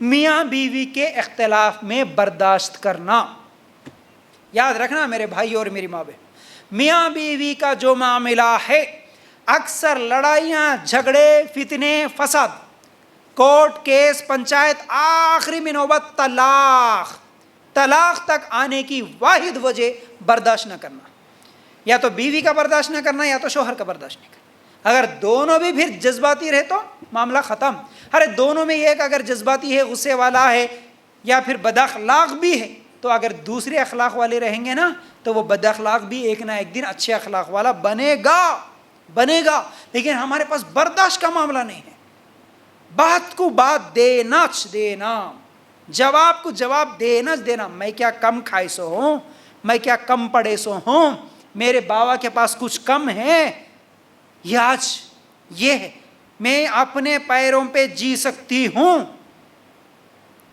میاں بیوی کے اختلاف میں برداشت کرنا. یاد رکھنا میرے بھائی اور میری ماں بہن، میاں بیوی کا جو معاملہ ہے اکثر لڑائیاں، جھگڑے، فتنے، فساد، کورٹ کیس، پنچایت، آخری میں نوبت طلاق تک آنے کی واحد وجہ برداشت نہ کرنا. یا تو بیوی کا برداشت نہ کرنا یا تو شوہر کا برداشت نہیں کرنا. اگر دونوں بھی پھر جذباتی رہے تو معاملہ ختم. ارے دونوں میں ایک اگر جذباتی ہے، غصے والا ہے یا پھر بد اخلاق بھی ہے، تو اگر دوسرے اخلاق والے رہیں گے نا تو وہ بد اخلاق بھی ایک نہ ایک دن اچھے اخلاق والا بنے گا. لیکن ہمارے پاس برداشت کا معاملہ نہیں ہے. بات کو بات دینا، جواب کو جواب دینا. میں کیا کم کھائے سو ہوں، میں کیا کم پڑے سو ہوں، میرے بابا کے پاس کچھ کم ہے، یہ آج یہ ہے، میں اپنے پیروں پہ جی سکتی ہوں.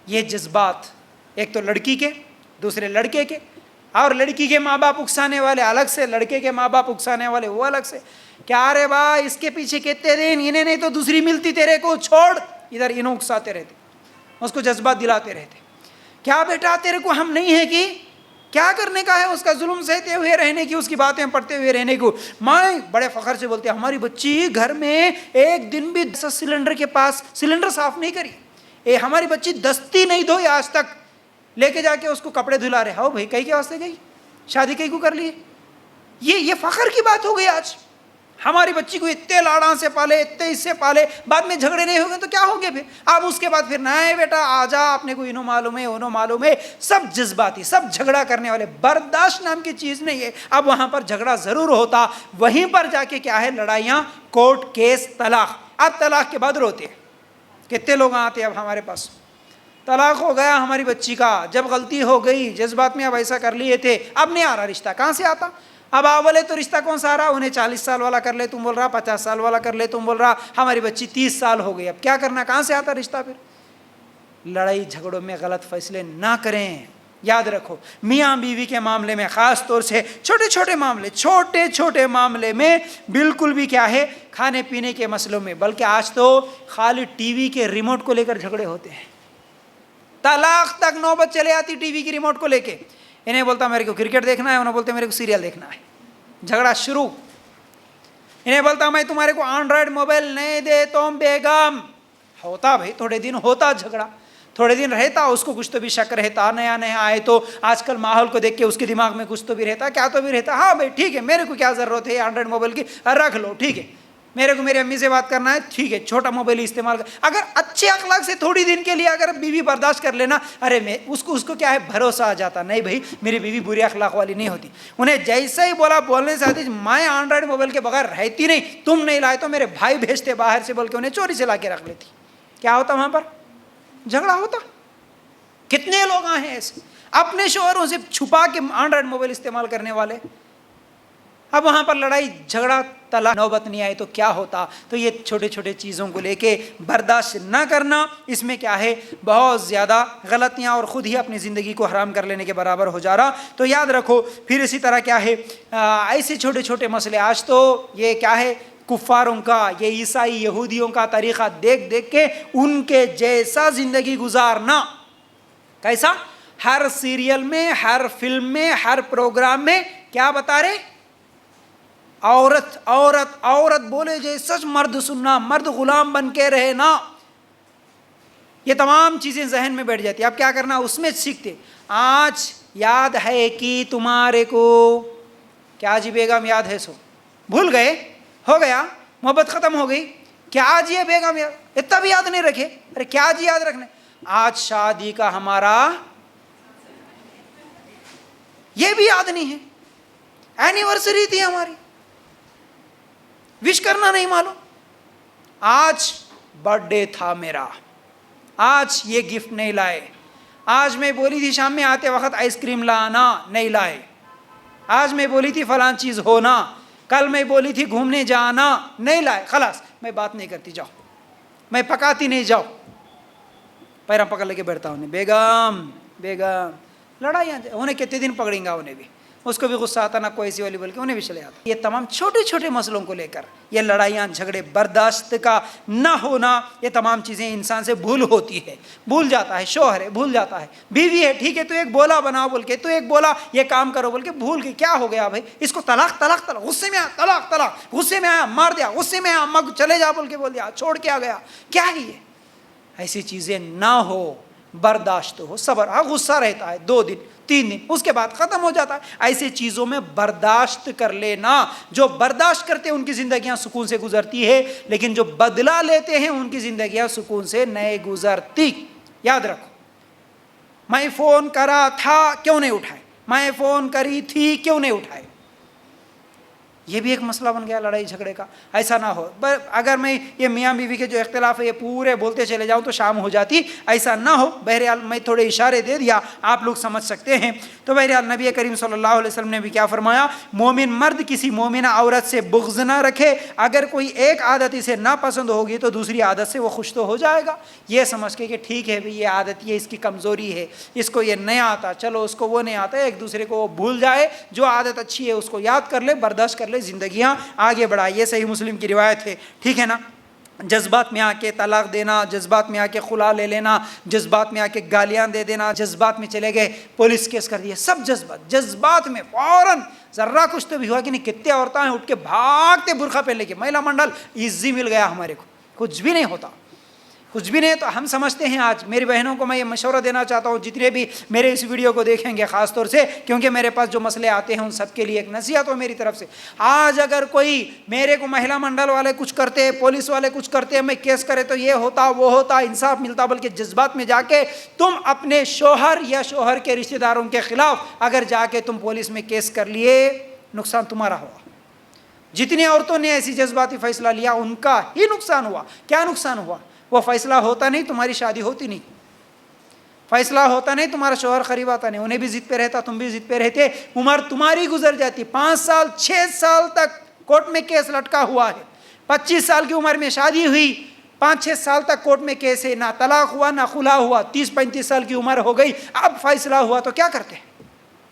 یہ جذبات ایک تو لڑکی کے، دوسرے لڑکے کے، اور لڑکی کے ماں باپ اکسانے والے الگ سے، لڑکے کے ماں باپ اکسانے والے وہ الگ سے. کیا رے بھائی اس کے پیچھے کہتے دن انہیں نہیں تو دوسری ملتی تیرے کو، چھوڑ. ادھر انہوں اکساتے رہتے، اس کو جذبات دلاتے رہتے. کیا بیٹا تیرے کو ہم نہیں ہے کہ کیا کرنے کا ہے، اس کا ظلم سہتے ہوئے رہنے کی، اس کی باتیں پڑھتے ہوئے رہنے کو. ماں بڑے فخر سے بولتے ہماری بچی گھر میں ایک دن بھی سلنڈر کے پاس سلنڈر صاف نہیں کری، ہماری بچی دستی نہیں دھوئی آج تک، لے کے جا کے اس کو کپڑے دھلا رہے. ہاں بھائی کئی کے واسطے گئی، شادی کئی کو کر لی. یہ فخر کی بات ہو گئی. آج ہماری بچی کو اتنے لاڑاں سے پالے، اتنے اس سے پالے، بعد میں جھگڑے نہیں ہو گئے تو کیا ہو گئے پھر. اب اس کے بعد پھر نہ ہے بیٹا آ جا، اپنے کو انہوں معلوم ہے انہوں معلوم ہے، سب جذباتی، سب جھگڑا کرنے والے. برداشت نام کی چیز نہیں ہے. اب وہاں پر جھگڑا ضرور ہوتا، وہیں پر جا کے کیا ہے لڑائیاں، کورٹ کیس، طلاق. اب طلاق کے بعد روتے. کتنے لوگ آتے اب ہمارے پاس، طلاق ہو گیا ہماری بچی کا، جب غلطی ہو گئی جذبات میں اب ایسا کر لیے تھے، اب نہیں آ رہا رشتہ. کہاں سے آتا؟ اب بولے تو رشتہ کون سا آ رہا؟ انہیں 40 سال والا کر لے تم بول رہا، 50 سال والا کر لے تم بول رہا، ہماری بچی 30 سال ہو گئی، اب کیا کرنا؟ کہاں سے آتا رشتہ پھر؟ لڑائی جھگڑوں میں غلط فیصلے نہ کریں. یاد رکھو میاں بیوی کے معاملے میں خاص طور سے چھوٹے چھوٹے معاملے میں بالکل بھی کیا ہے، کھانے پینے کے مسئلوں میں، بلکہ آج تو خالی ٹی وی کے ریموٹ کو لے کر جھگڑے ہوتے ہیں. طلاق تک نوبت چلے آتی ٹی وی کی ریموٹ کو لے کے. انہیں بولتا میرے کو کرکٹ دیکھنا ہے، انہیں بولتے میرے کو سیریل دیکھنا ہے. جھگڑا شروع. انہیں بولتا میں تمہارے کو اینڈرائڈ موبائل نہیں دے تم بیگم. ہوتا بھائی تھوڑے دن ہوتا جھگڑا، تھوڑے دن رہتا، اس کو کچھ تو بھی شک رہتا، نیا آئے تو آج کل ماحول کو دیکھ کے اس کے دماغ میں کچھ تو بھی رہتا، کیا تو بھی رہتا. ہاں بھائی ٹھیک ہے، میرے کو کیا ضرورت ہے اینڈرائڈ موبائل کی، رکھ لو ٹھیک ہے. میرے کو میری امی سے بات کرنا ہے ٹھیک ہے، چھوٹا موبائل استعمال کر. اگر اچھے اخلاق سے تھوڑی دن کے لیے اگر بیوی برداشت کر لینا، ارے میں اس کو کیا ہے بھروسہ آ جاتا، نہیں بھائی میری بیوی بری اخلاق والی نہیں ہوتی. انہیں جیسا ہی بولا بولنے سے آتی، میں اینڈرائڈ موبائل کے بغیر رہتی نہیں، تم نہیں لائے تو میرے بھائی بھیجتے باہر سے بول کے، انہیں چوری سے لا کے رکھ لیتی. کیا ہوتا وہاں پر؟ جھگڑا ہوتا. کتنے لوگ ہیں ایسے اپنے شوہروں سے چھپا کے اینڈرائڈ موبائل استعمال کرنے والے. اب وہاں پر لڑائی جھگڑا طلاق نوبت نہیں آئے تو کیا ہوتا. تو یہ چھوٹے چیزوں کو لے کے برداشت نہ کرنا، اس میں کیا ہے بہت زیادہ غلطیاں اور خود ہی اپنی زندگی کو حرام کر لینے کے برابر ہو جا رہا. تو یاد رکھو. پھر اسی طرح کیا ہے ایسے چھوٹے مسئلے، آج تو یہ کیا ہے کفاروں کا، یہ عیسائی یہودیوں کا طریقہ دیکھ کے ان کے جیسا زندگی گزارنا. کیسا؟ ہر سیریل میں، ہر فلم میں، ہر پروگرام میں کیا بتا رہے؟ عورت بولے جے سچ مرد سننا، مرد غلام بن کے رہے نا. یہ تمام چیزیں ذہن میں بیٹھ جاتی. اب کیا کرنا اس میں سیکھتے. آج یاد ہے کہ تمہارے کو کیا جی بیگم یاد ہے، سو بھول گئے، ہو گیا، محبت ختم ہو گئی. کیا جی ہے بیگم یاد، اتنا بھی یاد نہیں رکھے. ارے کیا جی یاد رکھنے. آج شادی کا ہمارا یہ بھی یاد نہیں ہے، اینیورسری تھی ہماری، وش کرنا نہیں معلوم. آج برتھ ڈے تھا میرا، آج یہ گفٹ نہیں لائے. آج میں بولی تھی شام میں آتے وقت آئس کریم لانا، نہیں لائے. آج میں بولی تھی فلاں چیز ہونا، کل میں بولی تھی گھومنے جانا، نہیں لائے. خلاص میں بات نہیں کرتی، جاؤ. میں پکاتی نہیں، جاؤ. پیرا پکڑ لے کے بیٹھتا ہوں. بیگم لڑائیاں انہیں کتنے دن پکڑیں گا، انہیں بھی اس کو بھی غصہ آتا نہ کوئی سی والی بلکہ انہیں بھی چلے آتا. یہ تمام چھوٹے چھوٹے مسئلوں کو لے کر یہ لڑائیاں جھگڑے برداشت کا نہ ہونا، یہ تمام چیزیں انسان سے بھول ہوتی ہے. بھول جاتا ہے شوہر ہے، بھول جاتا ہے بیوی ہے، ٹھیک ہے تو ایک بولا بناؤ بول کے، تو ایک بولا یہ کام کرو بول کے، بھول کے کیا ہو گیا بھائی، اس کو طلاق طلاق طلاق، غصے میں آیا طلاق طلاق، غصے میں آیا مار دیا، غصے میں آیا اماں کو چلے جا بول کے بول دیا، چھوڑ کے آ گیا. کیا ہے یہ؟ ایسی چیزیں نہ ہو، برداشت ہو، صبر. ہاں غصہ رہتا ہے 2 دن 3 دن، اس کے بعد ختم ہو جاتا ہے. ایسے چیزوں میں برداشت کر لینا. جو برداشت کرتے ہیں ان کی زندگیاں سکون سے گزرتی ہے، لیکن جو بدلہ لیتے ہیں ان کی زندگیاں سکون سے نہیں گزرتی. یاد رکھو، میں فون کرا تھا کیوں نہیں اٹھائے، میں فون کری تھی کیوں نہیں اٹھائے. یہ بھی ایک مسئلہ بن گیا لڑائی جھگڑے کا. ایسا نہ ہو. اگر میں یہ میاں بیوی کے جو اختلاف ہے یہ پورے بولتے چلے جاؤں تو شام ہو جاتی، ایسا نہ ہو. بہرحال میں تھوڑے اشارے دے دیا، آپ لوگ سمجھ سکتے ہیں. تو بہرحال نبی کریم صلی اللہ علیہ وسلم نے بھی کیا فرمایا، مومن مرد کسی مومنہ عورت سے بغض نہ رکھے. اگر کوئی ایک عادت اسے ناپسند ہوگی تو دوسری عادت سے وہ خوش تو ہو جائے گا. یہ سمجھ کے کہ ٹھیک ہے بھئی یہ عادت یہ اس کی کمزوری ہے، اس کو یہ نہیں آتا، چلو اس کو وہ نہیں آتا، ایک دوسرے کو وہ بھول جائے. جو عادت اچھی ہے اس کو یاد کر لے، برداشت کر لے، زندگیاں آگے بڑھائے. یہ صحیح مسلم کی روایت ہے، ٹھیک ہے نا. جذبات میں آ کے طلاق دینا، جذبات میں آ کے خلا لے لینا، جذبات میں آ کے گالیاں دے دینا، جذبات میں چلے گئے پولیس کیس کر دیا، سب جذبات میں فوراً ذرا کچھ تو بھی ہوا کہ نہیں. کتنے عورتیں ہیں اٹھ کے بھاگتے برقع پہن کے، مہیلا منڈل ایزی مل گیا ہمارے کو. کچھ بھی نہیں ہوتا، کچھ بھی نہیں. تو ہم سمجھتے ہیں، آج میری بہنوں کو میں یہ مشورہ دینا چاہتا ہوں، جتنے بھی میرے اس ویڈیو کو دیکھیں گے خاص طور سے، کیونکہ میرے پاس جو مسئلے آتے ہیں ان سب کے لیے ایک نصیحت ہو میری طرف سے. آج اگر کوئی میرے کو مہیلا منڈل والے کچھ کرتے، پولیس والے کچھ کرتے، میں کیس کرے تو یہ ہوتا وہ ہوتا، انصاف ملتا، بلکہ جذبات میں جا کے تم اپنے شوہر یا شوہر کے رشتہ داروں کے خلاف اگر جا کے تم پولیس میں کیس کر لیے، نقصان تمہارا ہوا. جتنی عورتوں نے ایسی جذباتی فیصلہ لیا ان کا ہی نقصان ہوا. کیا نقصان ہوا؟ وہ فیصلہ ہوتا نہیں، تمہاری شادی ہوتی نہیں. فیصلہ ہوتا نہیں، تمہارا شوہر قریب آتا نہیں. انہیں بھی ضد پہ رہتا، تم بھی ضد پہ رہتے، عمر تمہاری گزر جاتی. 5 سال 6 سال تک کورٹ میں کیس لٹکا ہوا ہے. 25 سال کی عمر میں شادی ہوئی، 5-6 سال تک کورٹ میں کیس ہے، نہ طلاق ہوا نہ خلا ہوا. 30-35 سال کی عمر ہو گئی، اب فیصلہ ہوا تو کیا کرتے؟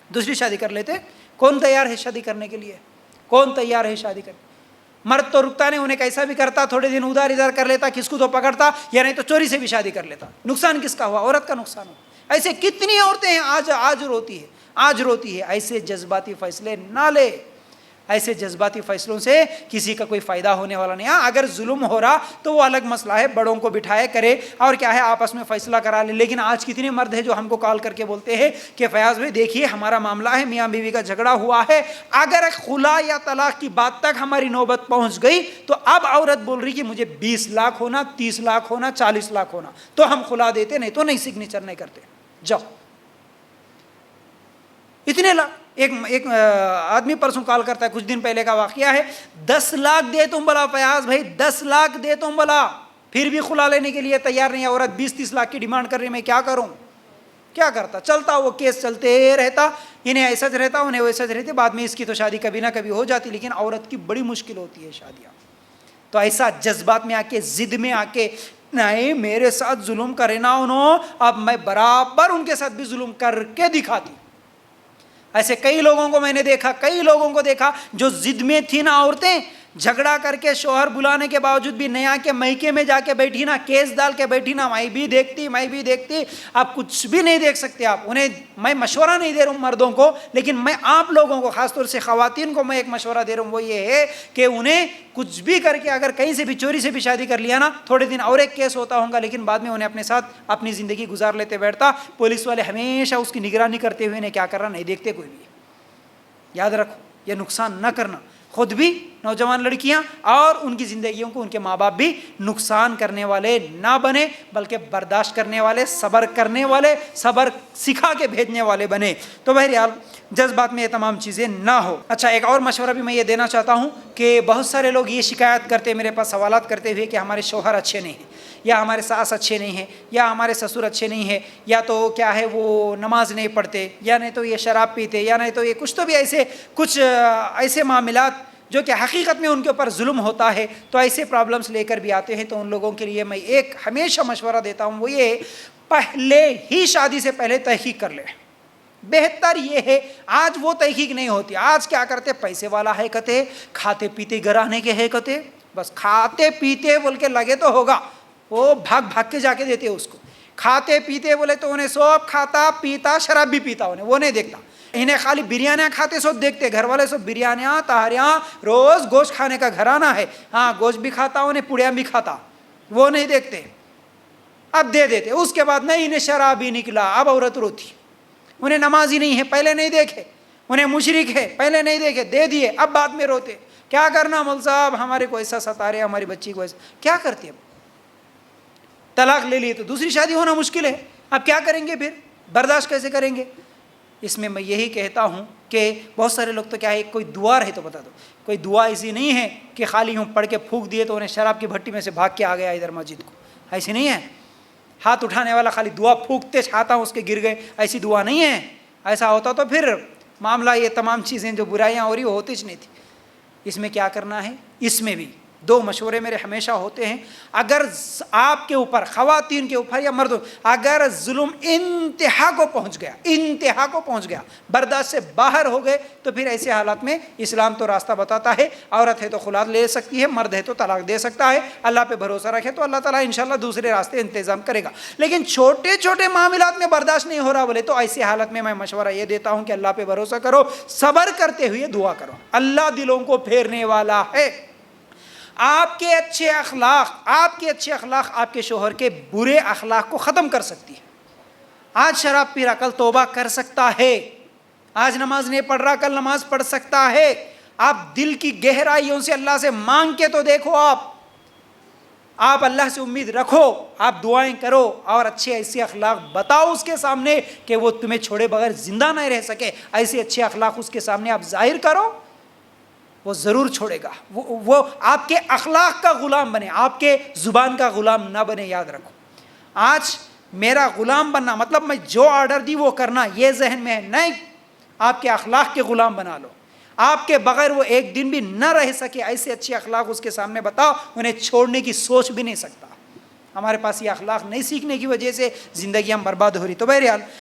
دوسری شادی کر لیتے. کون تیار ہے شادی کرنے کے لیے؟ کون تیار ہے شادی کرنے؟ مرد تو رکتا نہیں، انہیں کیسا بھی کرتا، تھوڑے دن ادھر ادھر کر لیتا، کس کو تو پکڑتا، یا نہیں تو چوری سے بھی شادی کر لیتا. نقصان کس کا ہوا؟ عورت کا نقصان ہوا. ایسے کتنی عورتیں ہیں آج روتی ہے، آج روتی ہے. ایسے جذباتی فیصلے نہ لے. ایسے جذباتی فیصلوں سے کسی کا کوئی فائدہ ہونے والا نہیں. ہاں اگر ظلم ہو رہا تو وہ الگ مسئلہ ہے، بڑوں کو بٹھائے کرے اور کیا ہے آپس میں فیصلہ کرا لے. لیکن آج کتنے مرد ہیں جو ہم کو کال کر کے بولتے ہیں کہ فیاض بھائی دیکھیے ہمارا معاملہ ہے، میاں بیوی کا جھگڑا ہوا ہے، اگر خلا یا طلاق کی بات تک ہماری نوبت پہنچ گئی تو اب عورت بول رہی کہ مجھے 20 لاکھ ہونا، 30 لاکھ ہونا، 40 لاکھ ہونا تو ہم خلا دیتے، نہیں تو نہیں، سگنیچر نہیں کرتے. جاؤ اتنے لاکھ. ایک آدمی پرسوں کال کرتا ہے، کچھ دن پہلے کا واقعہ ہے، 10 لاکھ دے تم بلا فیاض بھائی، 10 لاکھ دے تم بلا، پھر بھی خلا لینے کے لیے تیار نہیں. عورت 20-30 لاکھ کی ڈیمانڈ کر رہی، میں کیا کروں؟ کیا کرتا؟ چلتا وہ کیس چلتے رہتا، انہیں ایسا رہتا انہیں ویسا رہتے. بعد میں اس کی تو شادی کبھی نہ کبھی ہو جاتی، لیکن عورت کی بڑی مشکل ہوتی ہے شادیاں. تو ایسا جذبات میں آ کے، ضد میں آ کے، نہیں میرے ساتھ ظلم کرے نا انہوں، اب میں برابر ان کے ساتھ بھی ظلم کر کے دکھاتی. ایسے کئی لوگوں کو میں نے دیکھا، کئی لوگوں کو دیکھا جو ضد میں تھی نا عورتیں، جھگڑا کر کے شوہر بلانے کے باوجود بھی نیا کے میکے میں جا کے بیٹھی نا، کیس ڈال کے بیٹھی نا، میں بھی دیکھتی. آپ کچھ بھی نہیں دیکھ سکتے. آپ انہیں، میں مشورہ نہیں دے رہا ہوں مردوں کو، لیکن میں آپ لوگوں کو، خاص طور سے خواتین کو میں ایک مشورہ دے رہا ہوں، وہ یہ ہے کہ انہیں کچھ بھی کر کے اگر کہیں سے بھی چوری سے بھی شادی کر لیا نا، تھوڑے دن اور ایک کیس ہوتا ہوگا، لیکن بعد میں انہیں اپنے ساتھ اپنی زندگی گزار لیتے بیٹھتا. پولیس والے ہمیشہ اس کی نگرانی کرتے ہوئے انہیں کیا کر رہا نہیں دیکھتے کوئی بھی. یاد رکھو یہ نقصان نہ کرنا، خود بھی، نوجوان لڑکیاں اور ان کی زندگیوں کو ان کے ماں باپ بھی نقصان کرنے والے نہ بنے، بلکہ برداشت کرنے والے، صبر کرنے والے، صبر سکھا کے بھیجنے والے بنے. تو بہرحال جذبات میں یہ تمام چیزیں نہ ہو. اچھا ایک اور مشورہ بھی میں یہ دینا چاہتا ہوں کہ بہت سارے لوگ یہ شکایت کرتے، میرے پاس سوالات کرتے ہوئے کہ ہمارے شوہر اچھے نہیں ہیں، یا ہمارے ساس اچھے نہیں ہیں، یا ہمارے سسر اچھے نہیں ہیں، یا تو کیا ہے وہ نماز نہیں پڑھتے، یا نہیں تو یہ شراب پیتے، یا نہیں تو یہ کچھ تو بھی ایسے معاملات جو کہ حقیقت میں ان کے اوپر ظلم ہوتا ہے. تو ایسے پرابلمس لے کر بھی آتے ہیں. تو ان لوگوں کے لیے میں ایک ہمیشہ مشورہ دیتا ہوں، وہ یہ، پہلے ہی شادی سے پہلے تحقیق کر لے. بہتر یہ ہے آج وہ تحقیق نہیں ہوتی. آج کیا کرتے, پیسے والا ہے کہتے, کھاتے پیتے گھرانے کے ہے کہتے, بس کھاتے پیتے بول کے لگے تو ہوگا, وہ بھاگ بھاگ کے جا کے دیتے اس کو. کھاتے پیتے بولے تو انہیں سب کھاتا پیتا, شراب بھی پیتا, انہیں وہ نہیں دیکھتا. انہیں خالی بریانیاں کھاتے سب دیکھتے, گھر والے سب بریانیاں تہاریاں, روز گوشت کھانے کا گھرانہ ہے, ہاں گوشت بھی کھاتا, انہیں پوڑیاں بھی کھاتا, وہ نہیں دیکھتے. اب دے دیتے, اس کے بعد نہیں انہیں شراب ہی نکلا, اب عورت روتی. انہیں نمازی نہیں ہے, پہلے نہیں دیکھے, انہیں مشرک ہے, پہلے نہیں دیکھے, دے دیے, اب بعد میں روتے. کیا کرنا مول صاحب, ہمارے کو ایسا ستا رہے, ہماری بچی کو ایسا. کیا کرتے, اب طلاق لے لیے تو دوسری شادی ہونا مشکل ہے, اب کیا کریں گے, پھر برداشت کیسے کریں گے. اس میں یہی کہتا ہوں کہ بہت سارے لوگ تو کیا ہے, کوئی دعا ہے تو بتا دو. کوئی دعا ایسی نہیں ہے کہ خالی ہوں پڑھ کے پھونک دیے تو انہیں شراب کی بھٹی میں سے بھاگ کے آ گیا ادھر مسجد کو, ایسی نہیں ہے. ہاتھ اٹھانے والا خالی دعا پھونکتے چھاتا اس کے گر گئے, ایسی دعا نہیں ہے. ایسا ہوتا تو پھر معاملہ یہ تمام چیزیں جو برائیاں ہو رہی وہ ہوتی نہیں تھی. اس میں کیا کرنا ہے, اس میں بھی دو مشورے میرے ہمیشہ ہوتے ہیں. اگر آپ کے اوپر, خواتین کے اوپر یا مردوں, اگر ظلم انتہا کو پہنچ گیا, برداشت سے باہر ہو گئے, تو پھر ایسے حالات میں اسلام تو راستہ بتاتا ہے. عورت ہے تو خلا لے سکتی ہے, مرد ہے تو طلاق دے سکتا ہے. اللہ پہ بھروسہ رکھے تو اللہ تعالیٰ انشاءاللہ دوسرے راستے انتظام کرے گا. لیکن چھوٹے چھوٹے معاملات میں برداشت نہیں ہو رہا بولے تو ایسی حالت میں میں مشورہ یہ دیتا ہوں کہ اللہ پہ بھروسہ کرو, صبر کرتے ہوئے دعا کرو. اللہ دلوں کو پھیرنے والا ہے. آپ کے اچھے اخلاق آپ کے شوہر کے برے اخلاق کو ختم کر سکتی ہے. آج شراب پی رہا, کل توبہ کر سکتا ہے. آج نماز نہیں پڑھ رہا, کل نماز پڑھ سکتا ہے. آپ دل کی گہرائیوں سے اللہ سے مانگ کے تو دیکھو, آپ اللہ سے امید رکھو, آپ دعائیں کرو اور اچھے ایسے اخلاق بتاؤ اس کے سامنے کہ وہ تمہیں چھوڑے بغیر زندہ نہ رہ سکے. ایسے اچھے اخلاق اس کے سامنے آپ ظاہر کرو, وہ ضرور چھوڑے گا. وہ آپ کے اخلاق کا غلام بنے, آپ کے زبان کا غلام نہ بنے. یاد رکھو, آج میرا غلام بننا مطلب میں جو آرڈر دی وہ کرنا, یہ ذہن میں ہے نہیں. آپ کے اخلاق کے غلام بنا لو, آپ کے بغیر وہ ایک دن بھی نہ رہ سکے. ایسے اچھے اخلاق اس کے سامنے بتاؤ, انہیں چھوڑنے کی سوچ بھی نہیں سکتا. ہمارے پاس یہ اخلاق نہیں سیکھنے کی وجہ سے زندگی ہم برباد ہو رہی. تو بہرحال